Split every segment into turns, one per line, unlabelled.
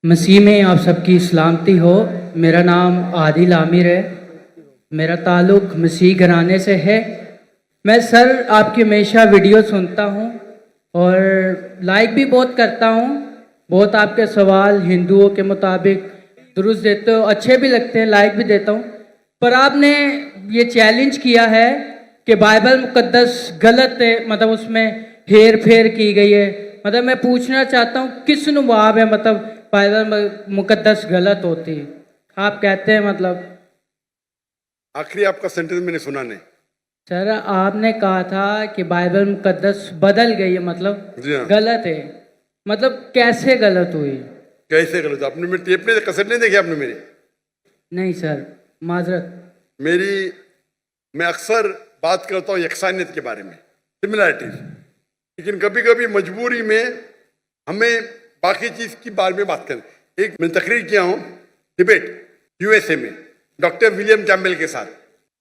मसीह में आप सबकी सलामती हो। मेरा नाम आदिल आमिर है। मेरा ताल्लुक़ मसीह घराने से है। मैं सर आपकी हमेशा वीडियो सुनता हूँ और लाइक भी बहुत करता हूँ। बहुत आपके सवाल हिंदुओं के मुताबिक दुरुस्त देते हो, अच्छे भी लगते हैं, लाइक भी देता हूँ। पर आपने ये चैलेंज किया है कि बाइबल मुकद्दस गलत है, मतलब उसमें हेर फेर की गई है। मतलब मैं पूछना चाहता हूँ किस नुबाब है, मतलब बाइबल मुकद्दस गलत होती है, आप कहते हैं मतलब।
आखिरी आपका सेंटेंस मैंने सुना नहीं।
सर आपने कहा था कि बाइबल मुकद्दस बदल गई है, मतलब
जी हाँ।
गलत है। मतलब कैसे गलत हुई?
कैसे गलत? आपने मेरी टेप नहीं, कैसेट नहीं देखी आपने मेरी?
नहीं सर, माजरत।
मैं अक्सर बात करता हूँ यकसानियत के बारे में, सिमिलैरिटीज, लेकिन कभी कभी मजबूरी में हमें बाकी चीज की बारे में बात करें। एक मैं तकरीर किया हूँ डिबेट यूएसए में डॉक्टर विलियम कैम्बेल के साथ।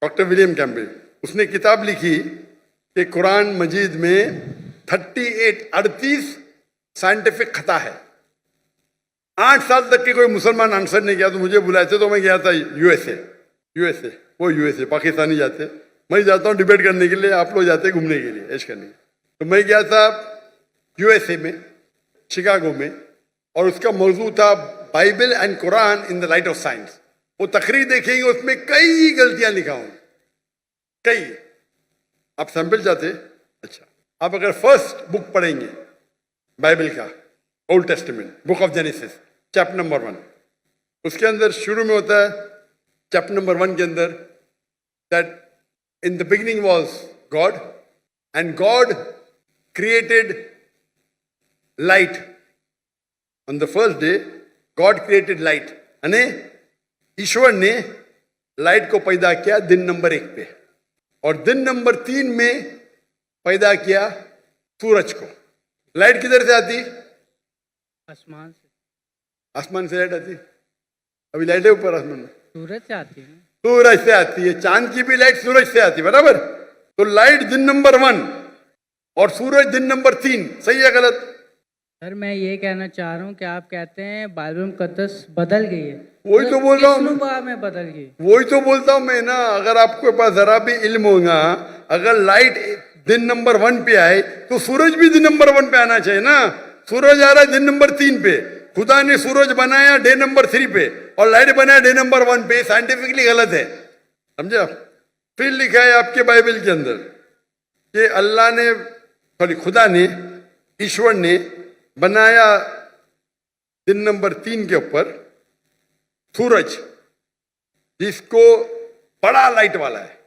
डॉक्टर विलियम कैम्बेल, उसने किताब लिखी कि कुरान मजीद में 38 साइंटिफिक खता है। 8 साल तक के कोई मुसलमान आंसर नहीं किया, तो मुझे बुलाए थे, तो मैं गया था यूएसए पाकिस्तानी जाते, मैं जाता हूँ डिबेट करने के लिए, आप लोग जाते घूमने के लिए, ऐश करने। तो मैं गया था यूएसए में, शिकागो में, और उसका मौजू था Bible and Quran in the light of science. वो तकरीर देखेंगे, उसमें कई गलतियां लिखा हूं, कई। आप सैंपल चाहते? अच्छा, आप अगर फर्स्ट बुक पढ़ेंगे बाइबल का, old testament, book of genesis, chapter number 1, उसके अंदर शुरू में होता है, चैप्टर नंबर 1 के अंदर, that in the beginning was God and God created light on the first day. God created light, यानी ईश्वर ने लाइट को पैदा किया दिन नंबर 1 पे, और दिन नंबर 3 में पैदा किया सूरज को। लाइट किधर से आती?
आसमान से।
आसमान से लाइट आती? अभी लाइट है ऊपर आसमान में?
सूरज से आती है।
सूरज से आती है। चांद की भी लाइट सूरज से आती है, बराबर? तो लाइट दिन नंबर 1 और सूरज दिन नंबर 3, सही है गलत?
सर मैं ये कहना चाह रहा हूँ कि आप कहते हैं बाइबल मुकद्दस बदल गई है।
वही तो बोल रहा हूँ,
में बदल गई।
वही तो बोलता हूं मैं ना। अगर आपके पास जरा भी इल्म होगा, अगर लाइट दिन नंबर 1 पे आए तो सूरज भी दिन नंबर 1 पे आना चाहिए ना। सूरज आ रहा है दिन नंबर 3 पे, खुदा ने सूरज बनाया डे नंबर 3 पे और लाइट बनाया डे नंबर 1 पे। साइंटिफिकली गलत है, समझे आप? फिर लिखा है आपके बाइबल के अंदर कि अल्लाह ने, सॉरी, खुदा ने, ईश्वर ने बनाया दिन नंबर 3 के ऊपर सूरज, जिसको बड़ा लाइट वाला है,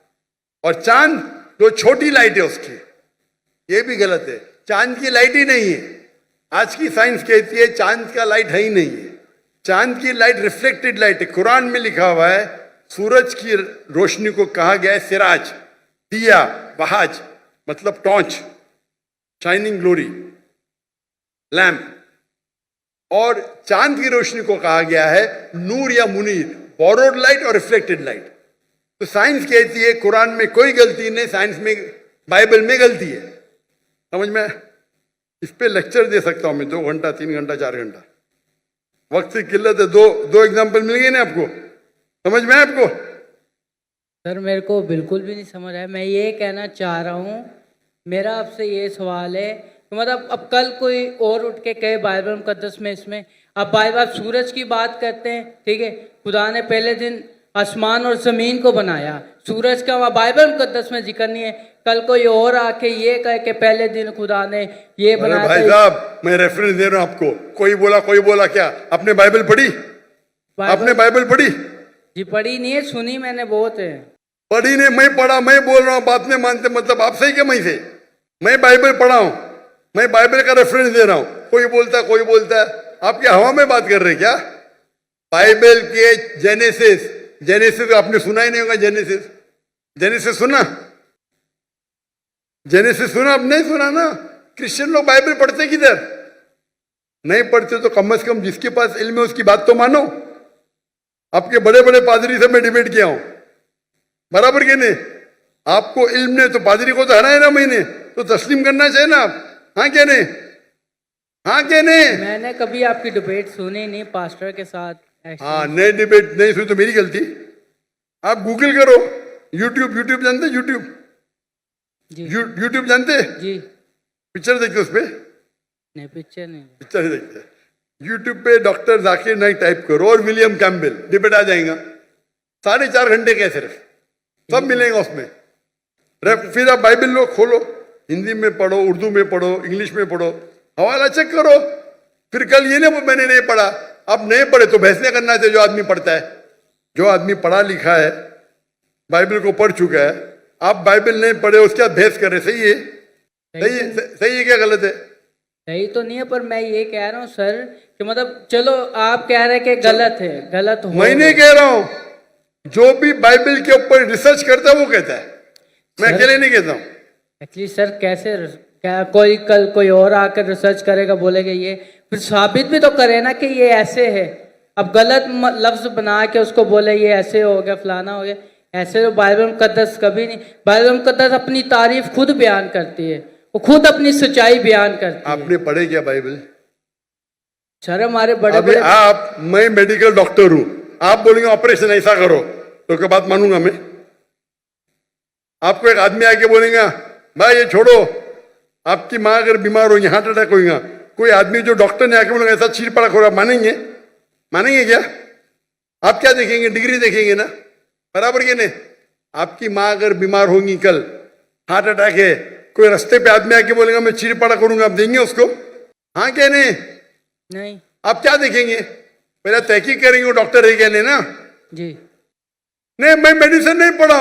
और चांद जो छोटी लाइट है उसकी। ये भी गलत है, चांद की लाइट ही नहीं है। आज की साइंस कहती है चांद का लाइट है ही नहीं है। चांद की लाइट रिफ्लेक्टेड लाइट है। कुरान में लिखा हुआ है सूरज की रोशनी को कहा गया है सिराज, दिया, बहाज, मतलब टॉर्च, शाइनिंग ग्लोरी, लैम्प। और चांद की रोशनी को कहा गया है नूर या मुनीर, बोरोड लाइट और रिफ्लेक्टेड लाइट। तो साइंस कहती है कुरान में कोई गलती नहीं, साइंस में, बाइबल में गलती है। समझ में? इस पे लेक्चर दे सकता हूं मैं 2 घंटा, 3 घंटा, 4 घंटा। वक्त की किल्लत है। दो एग्जाम्पल मिल गए ना आपको? समझ में आपको?
सर मेरे को बिल्कुल भी नहीं समझ आया। मैं ये कहना चाह रहा हूँ, मेरा आपसे ये सवाल है, तो मतलब अब कल कोई और उठ के कहे बाइबल मुकद्दस में, इसमें अब बाइबल, आप सूरज की बात करते हैं, ठीक है, खुदा ने पहले दिन आसमान और जमीन को बनाया, सूरज का वहाँ बाइबल मुकद्दस में जिक्र नहीं है। कल कोई और आके ये कहे कि पहले दिन खुदा ने ये बनाया।
भाई साहब, मैं रेफरेंस दे रहा हूं आपको। कोई बोला क्या? आपने बाइबल पढ़ी? आपने बाइबल पढ़ी?
जी पढ़ी नहीं है, सुनी मैंने बहुत है।
पढ़ी नहीं, मैं पढ़ा, मैं बोल रहा हूँ, बात नहीं मानते, मतलब आप सही क्या मैं से? मैं बाइबल पढ़ा हूं, मैं बाइबल का रेफरेंस दे रहा हूं। कोई बोलता है, आप क्या हवा में बात कर रहे क्या? बाइबल के जेनेसिस आपने सुना ही नहीं होगा। जेनेसिस सुना? जेनेसिस सुना? आप नहीं सुना ना। क्रिश्चियन लोग बाइबल पढ़ते किधर? नहीं पढ़ते तो कम से कम जिसके पास इल्म है उसकी बात तो मानो। आपके बड़े बड़े पादरी से मैं डिबेट किया हूं, बराबर के नहीं? आपको इल्म नहीं तो पादरी को तो हराए ना मैंने, तो तस्लीम करना चाहिए ना आप। हाँ क्या नहीं? हाँ क्या नहीं?
मैंने कभी आपकी डिबेट सुनी नहीं पास्टर के साथ ऐसे।
हाँ, नई डिबेट नहीं सुनी तो मेरी गलती। आप गूगल करो, यूट्यूब जानते? यूट्यूब
जी
यूट्यूब जानते?
जी।
पिक्चर देखते उस पे?
नहीं, पिक्चर नहीं।
पिक्चर नहीं देखते। यूट्यूब पे डॉक्टर जाकिर नाइक टाइप करो और विलियम कैम्पबेल, डिबेट आ जाएगा। 4.5 घंटे के सिर्फ, सब मिलेगा उसमें। फिर आप बाइबल लो, खोलो, हिंदी में पढ़ो, उर्दू में पढ़ो, इंग्लिश में पढ़ो, हवाला चेक करो। फिर कल ये नहीं मैंने नहीं पढ़ा, अब नहीं पढ़े तो बहस नहीं करना चाहिए। जो आदमी पढ़ता है, जो आदमी पढ़ा लिखा है, बाइबल को पढ़ चुका है, आप बाइबल नहीं पढ़े उसके बाद बहस कर रहे, सही है? सही है क्या गलत है?
सही तो नहीं है, पर मैं ये कह रहा हूँ सर कि मतलब चलो आप कह रहे हैं कि गलत है, गलत हो।
मैं नहीं कह रहा हूं, जो भी बाइबल के ऊपर रिसर्च करता है वो कहता है, मैं अकेले नहीं कहता हूं।
एक्चुअली सर कैसे, क्या कोई कल कोई और आकर रिसर्च करेगा, बोलेगा ये, फिर साबित भी तो करे ना कि ये ऐसे है। अब गलत लफ्ज बना के उसको बोले ये ऐसे हो गया, फलाना हो गया, ऐसे तो बाइबल मुकद्दस कभी नहीं। बाइबल मुकद्दस अपनी तारीफ खुद बयान करती है, वो खुद अपनी सच्चाई बयान करती है।
आपने पढ़े क्या बाइबल?
सर हमारे बड़े
अभी
बड़े
आप, मैं मेडिकल डॉक्टर हूं, आप बोलेंगे ऑपरेशन ऐसा करो तो क्या बात मानूंगा मैं? आपको एक आदमी आके बोलेगा भाई ये छोड़ो, आपकी माँ अगर बीमार होगी, हार्ट अटैक होगा, कोई आदमी जो डॉक्टर ने आके बोलेगा ऐसा चीर पड़ा खोरा, मानेंगे? मानेंगे क्या? आप क्या देखेंगे? डिग्री देखेंगे ना, बराबर के नहीं? आपकी माँ अगर बीमार होगी, कल हार्ट अटैक है, कोई रास्ते पे आदमी आके बोलेगा मैं चीर पड़ा करूंगा, आप देंगे उसको? हाँ क्या नहीं?
नहीं
आप क्या देखेंगे? पहले तहकीक करेंगे वो डॉक्टर है क्या नहीं ना?
जी।
नहीं, मैं मेडिसिन नहीं पढ़ा।